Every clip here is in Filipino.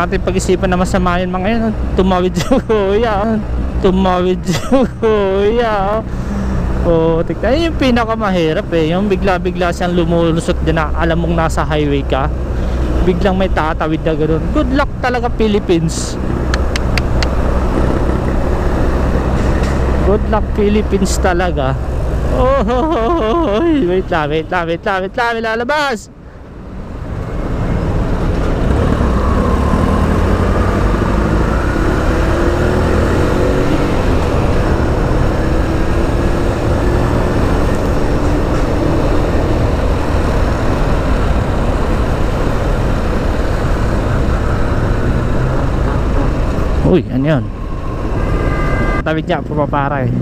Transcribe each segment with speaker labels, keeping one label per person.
Speaker 1: natin pag-isipan na masama yun mga yun. Tumawid yung kuya. Tumawid yung kuya. Oh, tignan yung pinakamahirap eh. Yung bigla-bigla siyang lumulusot din na alam mong nasa highway ka. Biglang may tatawid na gano'n. Good luck talaga Philippines. Good luck Philippines talaga. Oh, wait lang, lalabas. Uy, ano yun? Tawid niya, pumapara eh.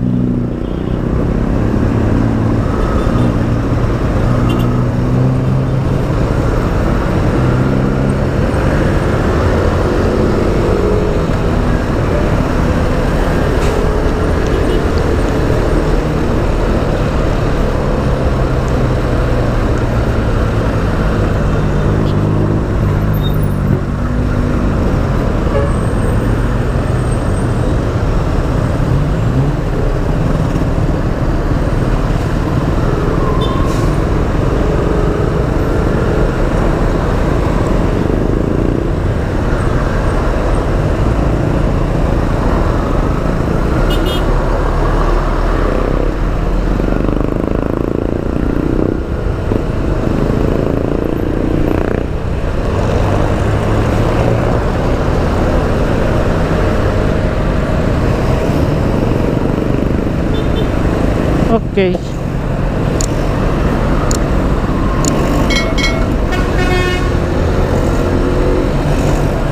Speaker 1: Okay.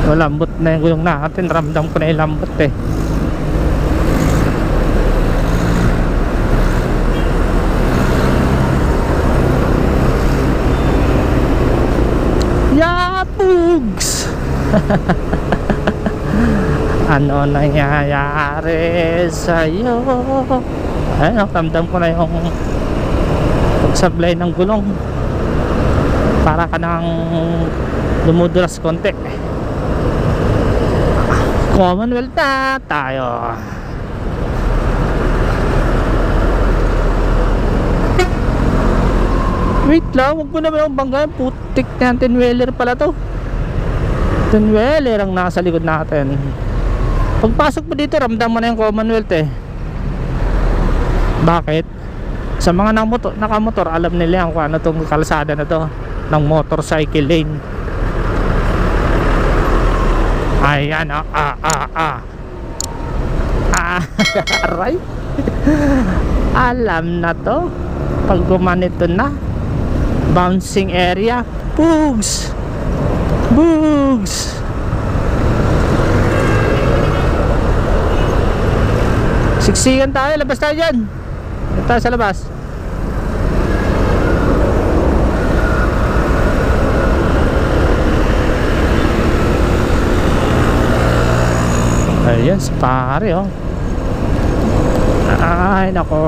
Speaker 1: Malambot na yung gulong natin. Ramdam ko na yung lambot eh. Yapugs! Ano nangyayari sa'yo? Ayun, ramdam ko na yung pagsablay ng gulong. Para ka nang dumudulas konti. Commonwealth na tayo. Wait lang, huwag mo naman akong banggayan. Putik na 10-wheeler pala to. 10-wheeler ang nasa likod natin. Pagpasok mo dito, ramdam mo na yung Commonwealth eh. Bakit? Sa mga nakamotor, alam nila yan kung ano tong kalsada na to ng motorcycle lane. Ayan, aray. Alam na to. Pag gumanito na, bouncing area. Bugs! Bugs! Siksikan tayo, labas tayo dyan. Ito sa labas. Ayan si pare oh. Ay nako.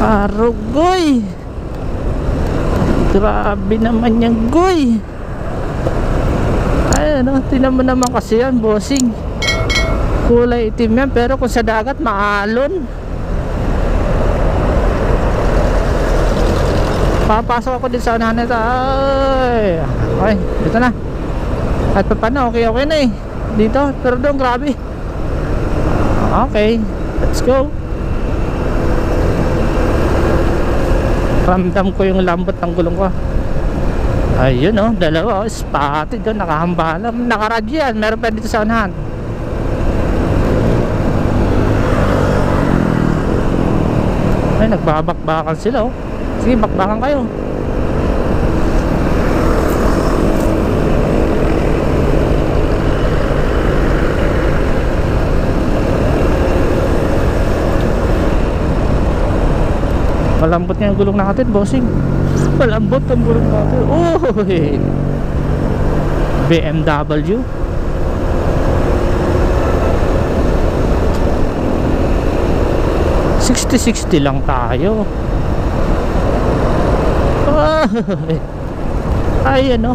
Speaker 1: Arugoy. Grabe naman yung goy. Ayan oh, tinan mo naman kasi yan bossing. Kulay itim yan, pero kung sa dagat maalon. Papasok ako din sa unahan nito. Ay, okay, dito na. At pa paano, okay na eh dito, pero doon grabe. Okay, let's go. Ramdam ko yung lambot ng gulong ko. Ayun oh, dalawa oh, spotted doon, nakahambalan. Nakaradyo yan, meron pa dito sa unahan. Ay, nagbabakbakan sila oh. Sige, bakbakan kayo. Malambot nga yung gulong natin, bossing. Malambot ang gulong natin. Oh, hey. BMW. $60 lang tayo. Ay ano,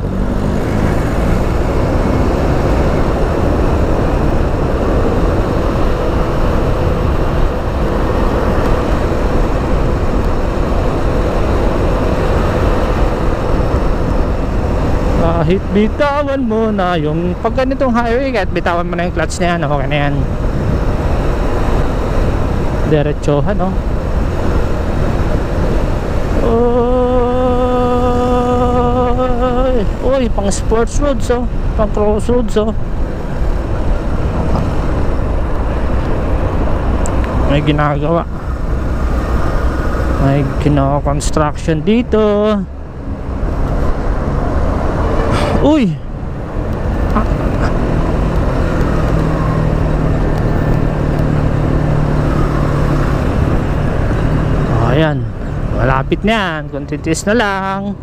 Speaker 1: kahit bitawan mo na yung pag ganitong highway, kahit bitawan mo na yung clutch na yan, okay na yan. Diretsohan, no? Oy, pang sports roads, oh. Pang crossroads, oh. May ginagawa. May construction dito. Uy! Ayan, malapit na yan, kuntitis na lang.